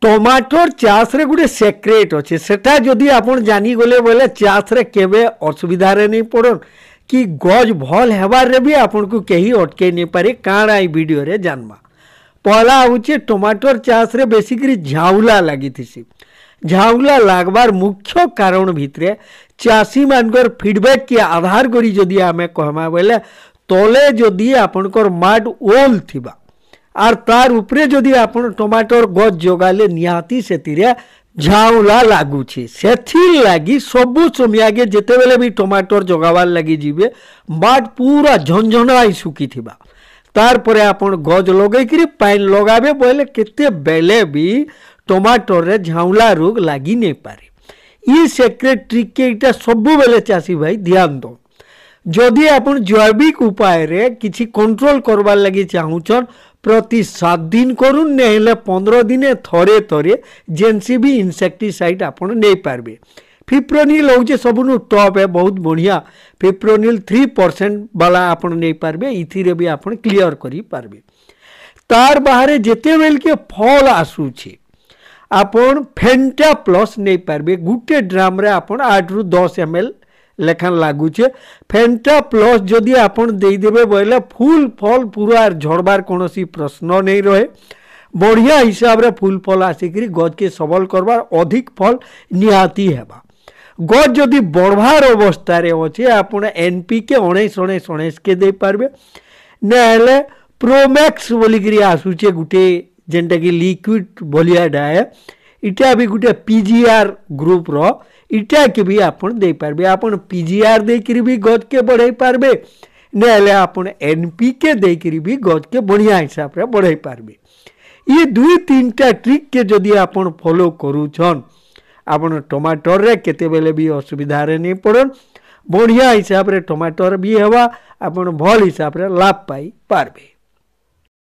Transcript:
टमाटर चाष रे गोटे सेक्रेट अच्छे सेटा जदि आपन जानी गले बोले चाष रे केबे असुविधा रे नहीं पड़न कि गज भल हेबार रे भी आपन को कहीं अटके नहीं पारे काଣା ई वीडियो रे जानवा। पहला होचे टमाटर चाष रे बेसिकली झाउला लगी थी। झाउला लागबार मुख्य कारण भितरे चाषी मानकर फीडबैक के आधार करी जदि आमे कहमा बोले तले जदि आपनकर माड ओल थिबा आर तार उपरे जदि आपन टमाटर गज जोगाले निहाती सेतिरे झाउला लागुछि। सेथिर लागी सबु समयागे जेते बेले भी टमाटर जोगावार लगी जीवे माड पूरा झंझनाई सुकी थिबा तार परे आपन गज लगे करी पाइन लगाबे बोले केते बेले भी टमाटर रे झाउला रोग लागी नहीं पारे। ई सेक्रेट ट्रिक के इटा सबु बेले चासी भाई ध्यान दो। जदि आपन जैविक उपाय रे किछि कंट्रोल करबार लगी चाहूछन प्रति 7 दिन करूँ नहीं 15 दिन थरे थरे जेनसी भी इनसेक्टिसाइड आपन नहीं पारबे। फिप्रोनिल होचे सबुनु टॉप है बहुत बढ़िया। फिप्रोनिल 3% वाला आपन नहीं पारबे इथिरे भी आपन क्लियर करी पारबे। तार बाहरे जेते बेल के फल आसुछे आपन फेंटा प्लस नहीं पारबे। गुटे ड्राम रे आपन 8 रु 10 ml लेखान लागुचे। फेंटा प्लस जदि आपन दे देबे बोले फूल फल पूरा झड़बार कोनोसी प्रश्न नहीं रहे। बढ़िया हिसाब रे फूल फल आसिकरी गज के सबल करबार अधिक फल निहाती हेबा। गज जदि बढ़वार अवस्था रे अच्छे आपन एनपीके 19 के दे पारबे नहेले प्रोमैक्स बोलिकरी आसुचे गुटे जेनटा कि लिक्विड भलिया डाए इटा भी गुटे पीजीआर ग्रुप रो इटा के भी आपन दे पारबे। आपन पीजीआर दे करी भी गज के बढ़ाई पारबे नहेले आपन एनपीके दे करी भी गज के बढ़िया हिसाब रे बढ़ाई पारबे। ये 2-3टा ट्रिक के जदि आपन फॉलो करूछन आपन टमाटर रे केते बेले भी असुविधा रे नहीं पड़न बढ़िया हिसाब रे टमाटर भी हेबा आपन भल हिसाब रे लाभ पाई पारबे।